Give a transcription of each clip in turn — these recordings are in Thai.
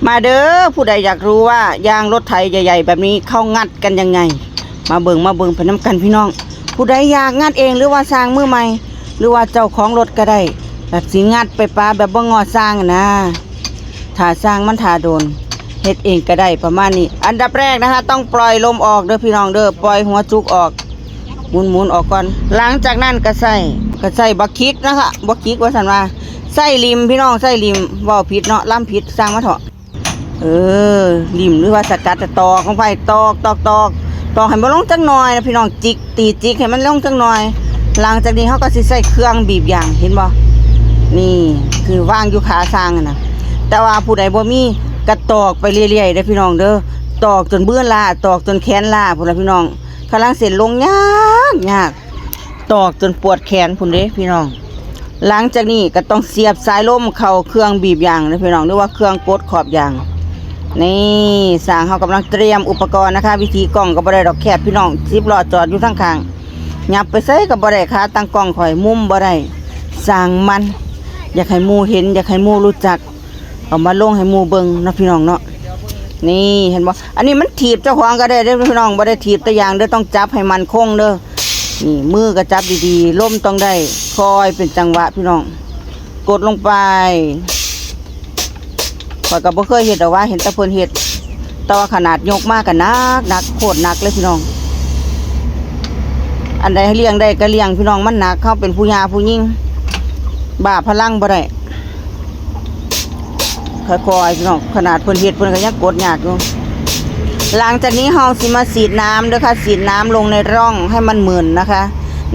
มาเด้อผู้ใดอยากรู้ว่ายางรถไถใหญ่ๆแบบนี้เข้างัดกันยังไงมาเบิ่งไปน้ำกันพี่น้องผู้ใดอยากงัดเองหรือว่าสร้างมือใหม่หรือว่าเจ้าของรถก็ได้แต่สิงัดไปปาแบบบ่งอสร้างนะถ้าสร้างมันถ้าโดนเฮ็ดเองก็ได้ประมาณนี้อันดับแรกนะคะต้องปล่อยลมออกเด้อพี่น้องเด้อปล่อยหัวจุกออกหมุนออกก่อนหลังจากนั้นก็ใส่บักคิกนะคะบักคิกว่าซั่นว่าใส่ริมพี่น้องใส่ริมเว้าผิดเนาะล้ำผิดสร้างมาเถอะริมหรือว่าสกัดจะตอกลงไปตอกให้มันลงจักหน่อยนะพี่น้องจิกให้มันลงจักหน่อยหลังจากนี้เขาก็สิใส่เครื่องบีบยางเห็นบ่นี่คือวางอยู่ขาสร้างนะแต่ว่าผู้ใดบ่มีก็ตอกไปเรื่อยๆเด้อพี่น้องเด้อตอกจนเบื้อลาตอกจนแขนลาพุ่นล่ะพี่น้องกำลังเสร็จลงยากตอกจนปวดแขนพุ่นเด้พี่น้องหลังจากนี้ก็ต้องเสียบสายลมเข้าเครื่องบีบยางเด้อพี่น้องหรือว่าเครื่องกดขอบยางนี่สร้างเขากำลังเตรียมอุปกรณ์นะคะวิธีกล้องก็บ่ได้ดอกแคบพี่น้อง10ล้อจอดอยู่ทั้งข้างยับไปใส่ก็บ่ได้ขาตั้งกล้องข่อยมุมบ่ได้สร้างมันอยากให้หมู่เห็นอยากให้หมู่รู้จักเอามาลงให้หมู่เบิ่งนะพี่น้องเนาะนี่เห็นบ่อันนี้มันถีบเจ้าของก็ได้เด้อพี่น้องบ่ได้ถีบแต่อย่างเด้อต้องจับให้มันคงเด้อนี่มือก็จับดีๆลมต้องได้คอยเป็นจังหวะพี่น้องกดลงไปข่อยก็บ่เคยเฮ็ดดอกว่าเห็นแต่เพิ่นเฮ็ดแต่ว่าขนาดยกมากก็หนักโคตรหนักเลยพี่น้องอันใดให้เลี้ยงได้ก็เลี้ยงพี่น้องมันหนักเขาเป็นผู้หญิงผู้หญิงบ้าพลังบ่ได้ค่อยๆพี่น้องขนาดเพิ่นเฮ็ดเพิ่นก็ยังกดยากอยู่หลังจากนี้เฮาสิมาฉีดน้ำเด้อค่ะฉีดน้ำลงในร่องให้มันหมื่นนะคะ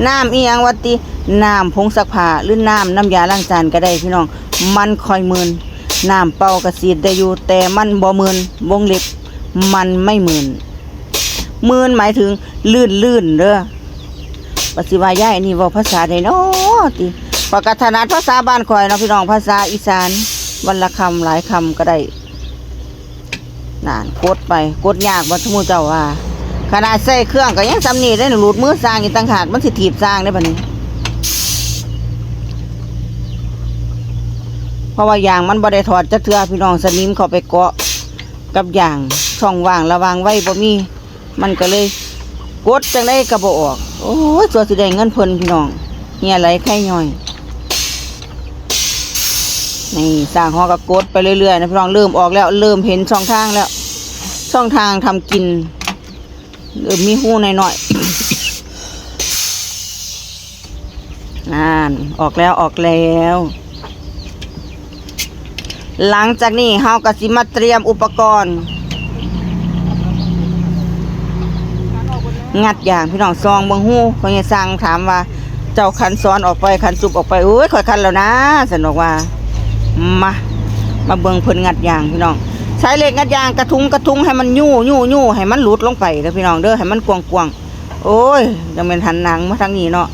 น้ำอีหยังว่าติน้ำผงซักผ้าหรือน้ำยาล้างจานก็ได้พี่น้องมันค่อยหมื่นน้ำเป่ากระสีดได้อยู่แต่มันบ่หมื่นวงเล็บมันไม่หมื่นหมายถึงลื่นเด้อปฏิวัติย่ายนี่เว้าภาษาใดเนาะติปกติถนัดภาษาบ้านข่อยเนาะพี่น้องภาษาอีสานวันละคำหลายคำก็ได้นั่นกดไปกดยากบ่ทุกมื้อเจ้าว่าขนาดใส่เครื่องก็ยังสำนีได้หลุดมือสร้างอีกต่างหากมันสิถีบสร้างได้บัดนี้เพราะว่ายางมันบ่ได้ถอดจักเทื่อพี่น้องสนิมเข้าไปเกาะกับยางช่องว่างระวางไว้บ่มีมันก็เลยกดจังได๋ก็บ่ออกโอ้ยตัวสิได้เงินเพิ่นพี่น้องเหี่ยไหลไข่ย่อยนี่สร้างฮอก็กดไปเรื่อยๆนะพี่น้องเริ่มออกแล้วเริ่มเห็นช่องทางแล้วช่องทางทำกินเริ่มมีหู้หน่อยๆออกแล้วหลังจากนี้เฮาก็สิมาเตรียมอุปกรณ์งัดอย่างพี่น้องซองเบิ่งหู้เพิ่นจะสั่งถามว่าเจ้าคันซ้อนออกไปคันซุบออกไปโอ้ยข่อยคันแล้วนะสนอกว่ามาเบิ่งเพิ่นงัดอย่างพี่น้องใช้เหล็กงัดอย่างกระทุ้งให้มันยู่ให้มันหลุดลงไปเด้อพี่น้องเด้อให้มันกว้างๆโอ้ยจังแม่นหันหนังมาทางนี้เนาะ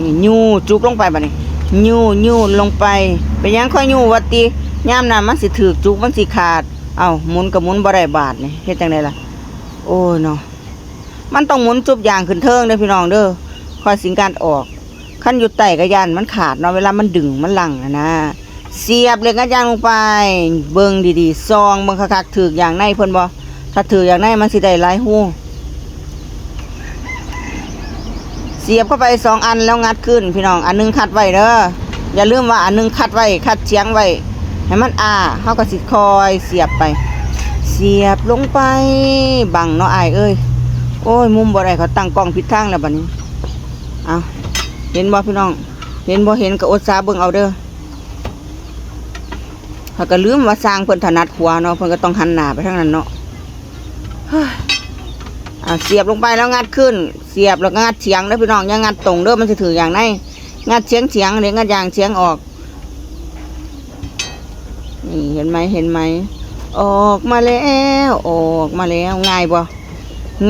นี่ยู่จุกลงไปบัดนี้ยู่ลงไปเป็นยังค่อยยู่ว่าติยามนั้นมันสิถูกจุกมันสิขาดเอ้าหมุนก็หมุนบ่ได้บาทนี่เฮ็ดจังได๋ล่ะโอ้ยเนาะมันต้องหมุนจุบอย่างขึ้นเทิงเด้อพี่น้องเด้อค่อยสิงการออกคันอยู่ใต้ก็ย่านมันขาดเนาะเวลามันดึงมันลั่งนะเสียบเหล็กงัดยางลงไปเบิ่งดีๆซองเบิ่งคักๆถูกอย่างในเพิ่นบ่ถ้าถูกอย่างในมันสิได้หลายหูเสียบเข้าไป2อันแล้วงัดขึ้นพี่น้องอันนึงคัดไว้เด้ออย่าลืมว่าอันนึงคัดไว้คัดเฉียงไว้ให้มันเฮาก็สิคอยเสียบไปเสียบลงไปบังเนาะอ้ายเอ้ยโอ้ยมุมบ่ได้เขาตั้งกล้องผิดทางแล้วบัดนี้เอาเห็นบ่พี่น้องเห็นบ่เห็นก็อดซาเบิ่งเอาเด้อเขาก็ลืมว่าสร้างเพิ่นถนัดขวาเนาะเพิ่นก็ต้องหันหน้าไปทางนั้นเนาะเสียบลงไปแล้วงัดขึ้นเสียบแล้วงัดเฉียงเด้อพี่น้องอย่างัดตรงเด้อมันสิถืออย่างในงัดเฉียงเดี๋ยวงัดอย่างเฉียงออกนี่เห็นไหมออกมาแล้วง่ายบ่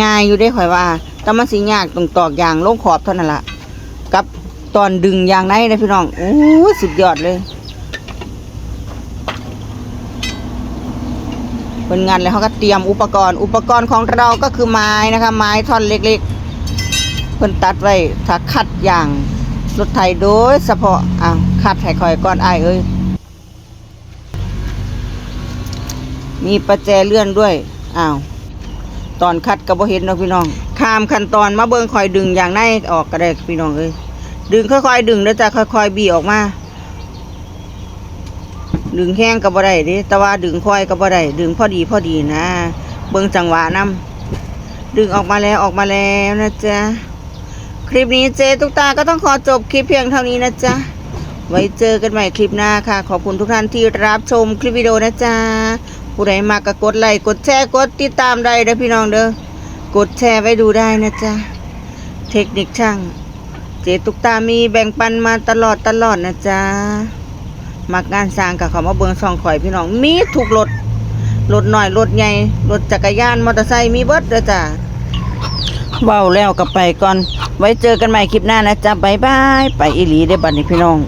ง่ายอยู่ได้ข่อยว่าแต่มันสิยากตรงตอกยางลงขอบเท่านั้นล่ะกับตอนดึงยางในนะพี่น้องโอ้ยสุดยอดเลยเป็นงานแล้วเขาก็เตรียมอุปกรณ์ของเราก็คือไม้นะคะไม้ท่อนเล็กๆเพิ่นตัดไว้ถ้าคัดยางรถไถโดยเฉพาะคัดให้ข่อยก่อนอ้ายเอ้ย มีประแจเลื่อนด้วยอ้าวตอนคัดก็บ่เห็นเนาะพี่น้องข้ามขั้นตอนมาเบิ่งค่อยดึงอย่างในออกก็ได้พี่น้องเอ้ยดึงค่อยๆดึงเด้อจ้ะค่อยๆบี้ออกมาดึงแห้งก็บ่ได้เด้แต่ว่าดึงค่อยก็บ่ได้ดึงพอดีนะเบิ่งจังหวะนำดึงออกมาแล้วนะจ๊ะคลิปนี้เจตุ๊กตาก็ต้องขอจบคลิปเพียงเท่านี้นะจ๊ะไว้เจอกันใหม่คลิปหน้าค่ะขอบคุณทุกท่านที่รับชมคลิปวิดีโอนะจ๊ะผู้ใดมากก็กดไลค์กดแชร์กดติดตามได้เด้อพี่น้องเด้อกดแชร์ไว้ดูได้นะจ๊ะเทคนิคช่างเจตุ๊กตามีแบ่งปันมาตลอดนะจ๊ะมักงานสร้างกับเขามาเบิ่งช่องข่อยพี่น้องมีทุกรถน้อยรถใหญ่รถจักรยานมอเตอร์ไซค์มีเบิดเด้อจ้ะเว้าแล้วก็ไปก่อนไว้เจอกันใหม่คลิปหน้านะจ๊ะบ๊ายบายไปอีหลีได้อบัดนี้พี่น้อง